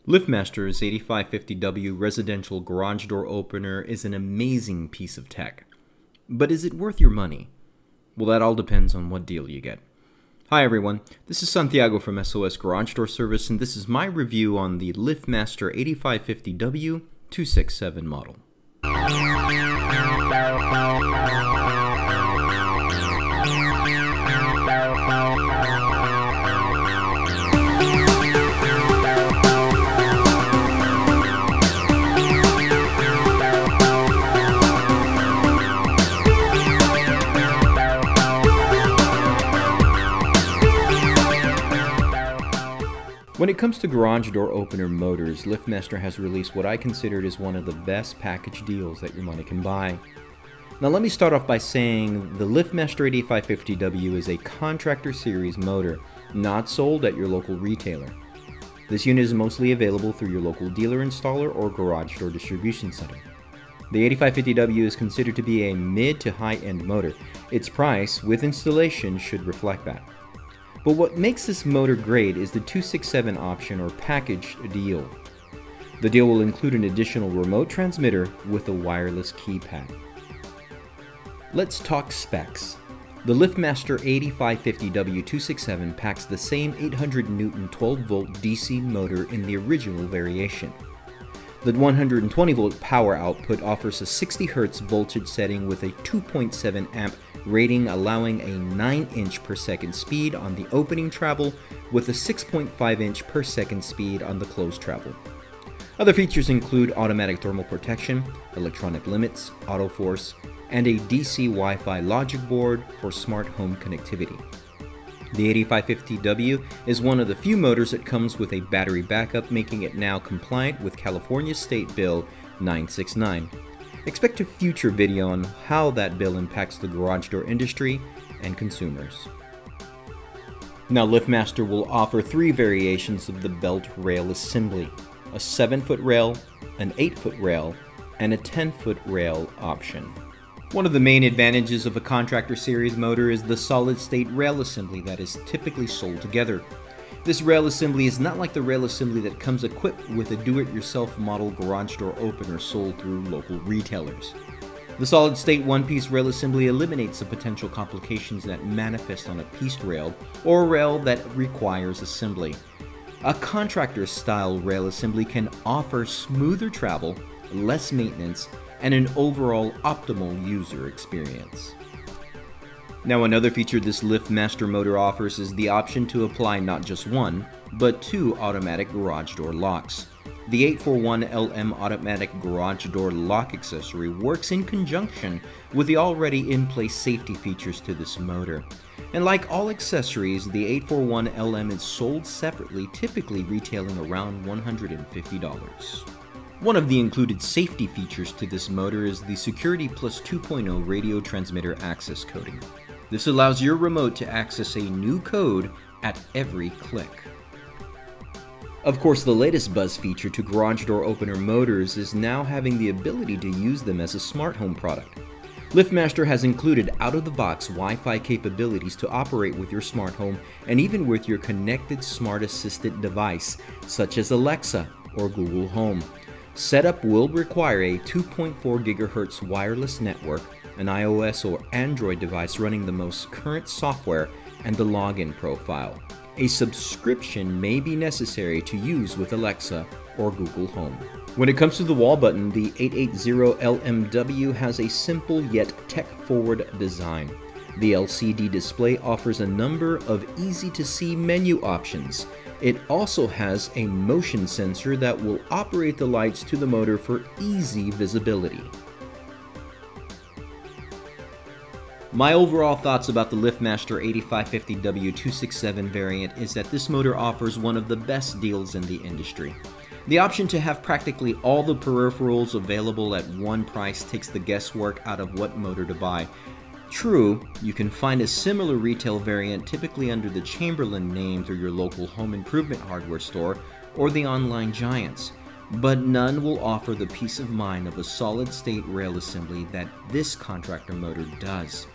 LiftMaster's 8550W residential garage door opener is an amazing piece of tech. But is it worth your money? Well, that all depends on what deal you get. Hi everyone, this is Santiago from SOS Garage Door Service, and this is my review on the LiftMaster 8550W-267 model. When it comes to garage door opener motors, LiftMaster has released what I considered as one of the best package deals that your money can buy. Now let me start off by saying the LiftMaster 8550W is a contractor series motor, not sold at your local retailer. This unit is mostly available through your local dealer installer or garage door distribution center. The 8550W is considered to be a mid to high-end motor. Its price, with installation, should reflect that. But what makes this motor great is the 267 option or package deal. The deal will include an additional remote transmitter with a wireless keypad. Let's talk specs. The LiftMaster 8550W-267 packs the same 800 Newton 12-volt DC motor in the original variation. The 120 volt power output offers a 60 Hz voltage setting with a 2.7 amp rating, allowing a 9" per second speed on the opening travel with a 6.5" per second speed on the closed travel. Other features include automatic thermal protection, electronic limits, auto force, and a DC Wi-Fi logic board for smart home connectivity. The 8550W is one of the few motors that comes with a battery backup, making it now compliant with California State Bill 969. Expect a future video on how that bill impacts the garage door industry and consumers. Now LiftMaster will offer 3 variations of the belt rail assembly: a 7-foot rail, an 8-foot rail, and a 10-foot rail option. One of the main advantages of a contractor series motor is the solid-state rail assembly that is typically sold together. This rail assembly is not like the rail assembly that comes equipped with a do-it-yourself model garage door opener sold through local retailers. The solid-state one-piece rail assembly eliminates the potential complications that manifest on a pieced rail or a rail that requires assembly. A contractor-style rail assembly can offer smoother travel, less maintenance, and an overall optimal user experience. Now another feature this LiftMaster motor offers is the option to apply not just one, but 2 automatic garage door locks. The 841LM automatic garage door lock accessory works in conjunction with the already in-place safety features to this motor. And like all accessories, the 841LM is sold separately, typically retailing around $150. One of the included safety features to this motor is the Security Plus 2.0 radio transmitter access coding. This allows your remote to access a new code at every click. Of course, the latest buzz feature to garage door opener motors is now having the ability to use them as a smart home product. LiftMaster has included out-of-the-box Wi-Fi capabilities to operate with your smart home and even with your connected smart assistant device, such as Alexa or Google Home. Setup will require a 2.4 GHz wireless network, an iOS or Android device running the most current software, and the login profile. A subscription may be necessary to use with Alexa or Google Home. When it comes to the wall button, the 880LMW has a simple yet tech-forward design. The LCD display offers a number of easy-to-see menu options. It also has a motion sensor that will operate the lights to the motor for easy visibility. My overall thoughts about the LiftMaster 8550W-267 variant is that this motor offers one of the best deals in the industry. The option to have practically all the peripherals available at one price takes the guesswork out of what motor to buy. True, you can find a similar retail variant typically under the Chamberlain name through your local home improvement hardware store or the online giants, but none will offer the peace of mind of a solid-state rail assembly that this contractor motor does.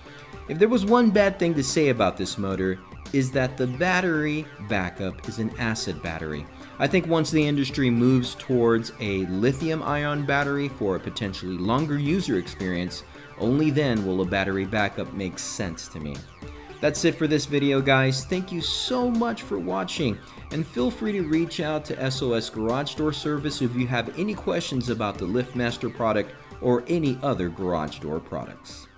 If there was one bad thing to say about this motor, is that the battery backup is an acid battery. I think once the industry moves towards a lithium-ion battery for a potentially longer user experience, only then will a battery backup make sense to me. That's it for this video, guys. Thank you so much for watching, and feel free to reach out to SOS Garage Door Service if you have any questions about the LiftMaster product or any other garage door products.